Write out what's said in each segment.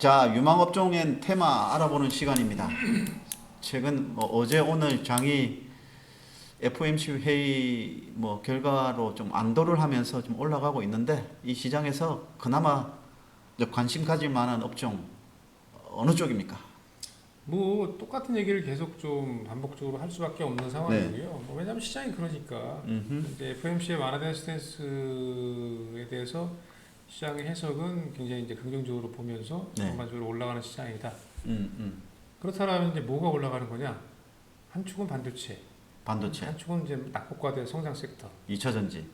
자, 유망업종의 테마 알아보는 시간입니다. 최근 어제 오늘 장이 FOMC 회의 결과로 좀 안도를 하면서 좀 올라가고 있는데 이 시장에서 그나마 관심 가질 만한 업종 어느 쪽입니까? 뭐 똑같은 얘기를 계속 좀 반복적으로 할 수밖에 없는 상황이고요. 왜냐하면 시장이 그러니까 이제 FOMC의 완화된 스탠스에 대해서 시장의 해석은 굉장히 이제 긍정적으로 보면서 전반적으로 올라가는 시장이다. 그렇다면 이제 뭐가 올라가는 거냐? 한 축은 반도체, 한 축은 이제 낙폭과대 성장 섹터, 2차 전지,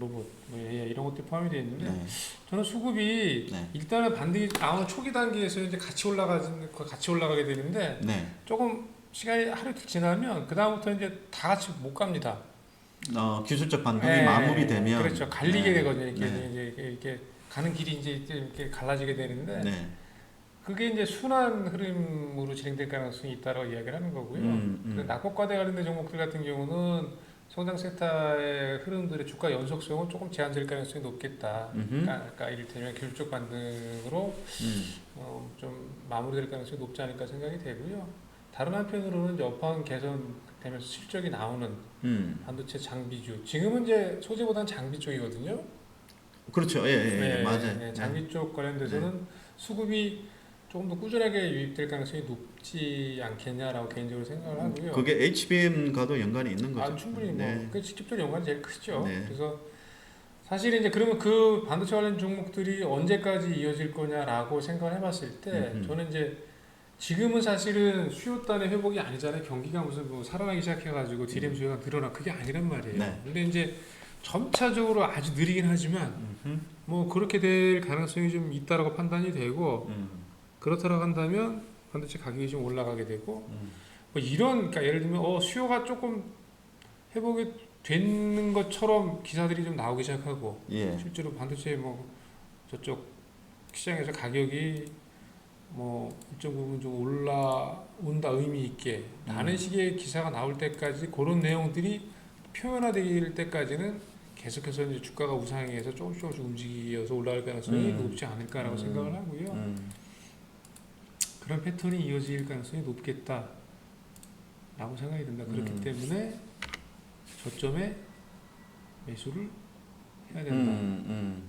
로봇, 이런 것들이 포함이 되어 있는데 저는 수급이 일단은 반등이 나오는 초기 단계에서 이제 같이 올라가게 되는데 조금 시간이 하루 이틀 지나면 그 다음부터 이제 다 같이 못 갑니다. 기술적 반등이 마무리되면 그렇죠. 갈리게 되거든요. 이렇게 가는 길이 이제 이렇게 갈라지게 되는데 그게 이제 순환 흐름으로 진행될 가능성이 있다고 이야기를 하는 거고요. 낙폭과대 관련된 종목들 같은 경우는 성장 섹터의 흐름들의 주가 연속성은 조금 제한될 가능성이 높겠다. 그러니까 이를테면 기술적 반등으로 좀 마무리될 가능성이 높지 않을까 생각이 되고요. 다른 한편으로는 이제 업황 개선되면서 실적이 나오는 반도체 장비주. 지금은 이제 소재보다는 장비 쪽이거든요. 그렇죠. 맞아요. 장비 쪽 관련돼서는 수급이 조금 더 꾸준하게 유입될 가능성이 높지 않겠냐라고 개인적으로 생각을 하고요. 그게 HBM과도 연관이 있는 거죠? 충분히 그 직접적 연관이 제일 크죠. 그래서 사실 이제 그러면 그 반도체 관련 종목들이 언제까지 이어질 거냐라고 생각을 해봤을 때 저는 이제 지금은 사실은 수요단의 회복이 아니잖아요. 경기가 무슨 살아나기 시작해가지고 디램 수요가 늘어나 그게 아니란 말이에요. 근데 이제 점차적으로 아주 느리긴 하지만 그렇게 될 가능성이 좀 있다라고 판단이 되고 그렇다고 한다면 반도체 가격이 좀 올라가게 되고 그러니까 예를 들면 수요가 조금 회복이 되는 것처럼 기사들이 좀 나오기 시작하고 실제로 반도체 저쪽 시장에서 가격이 일정 부분 좀 올라온다 의미 있게 라는 식의 기사가 나올 때까지 그런 내용들이 표현화될 때까지는 계속해서 이제 주가가 우상향해서 조금씩 움직여서 올라갈 가능성이 높지 않을까라고 생각을 하고요. 그런 패턴이 이어질 가능성이 높겠다라고 생각이 든다. 그렇기 때문에 저점에 매수를 해야 된다.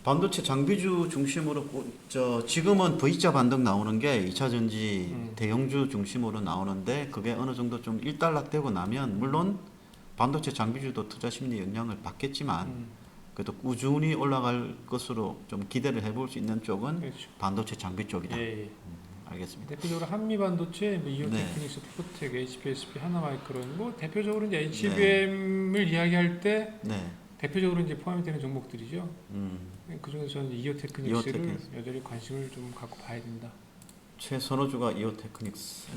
반도체 장비주 중심으로 지금은 V자 반등 나오는 게 2차 전지 대형주 중심으로 나오는데 그게 어느 정도 좀 일단락되고 나면 물론 반도체 장비주도 투자 심리 영향을 받겠지만 그래도 꾸준히 올라갈 것으로 좀 기대를 해볼 수 있는 쪽은 그렇죠. 반도체 장비 쪽이다. 알겠습니다. 대표적으로 한미반도체, 이오테크닉스, 포텍, HPSP, 하나마이크론, 대표적으로 이제 HBM을 이야기할 때 대표적으로 이제 포함이 되는 종목들이죠. 그 중에서 저는 이오테크닉스를 여전히 관심을 좀 갖고 봐야 된다. 최선호주가 이오테크닉스.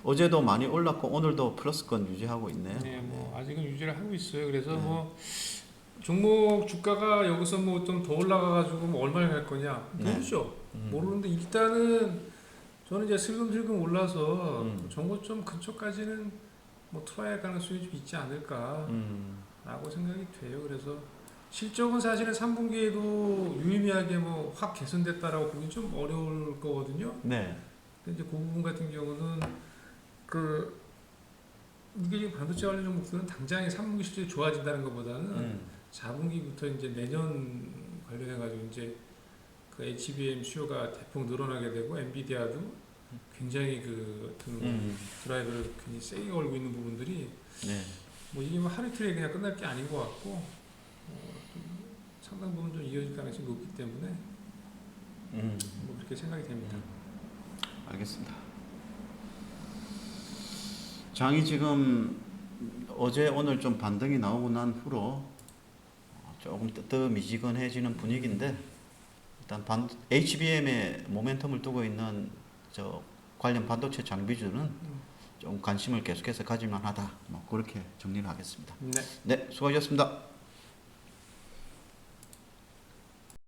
어제도 많이 올랐고 오늘도 플러스권 유지하고 있네요. 아직은 유지를 하고 있어요. 그래서 종목 주가가 여기서 좀 더 올라가가지고 얼마를 갈 거냐 모르죠. 모르는데 일단은 저는 이제 슬금슬금 올라서 정고점 근처까지는 투하할 가능성이 좀 있지 않을까라고 생각이 돼요. 그래서 실적은 사실은 3분기에도 유의미하게 확 개선됐다라고 보기 좀 어려울 거거든요. 근데 이제 그 부분 같은 경우는 이게 지금 반도체 관련 종목들은 당장에 3분기 실적이 좋아진다는 것보다는 4분기부터 이제 내년 관련해가지고 이제 그 HBM 수요가 대폭 늘어나게 되고 엔비디아도 굉장히 드라이브를 굉장히 세게 걸고 있는 부분들이 이게 하루 이틀에 그냥 끝날 게 아닌 것 같고 상당 부분 좀 이어질 가능성이 높기 때문에 그렇게 생각이 됩니다. 알겠습니다. 장이 지금 어제 오늘 좀 반등이 나오고 난 후로 조금 뜨뜻미지근해지는 분위기인데 일단 HBM에 모멘텀을 두고 있는 관련 반도체 장비주는 좀 관심을 계속해서 가질만하다. 그렇게 정리를 하겠습니다. 네, 수고하셨습니다.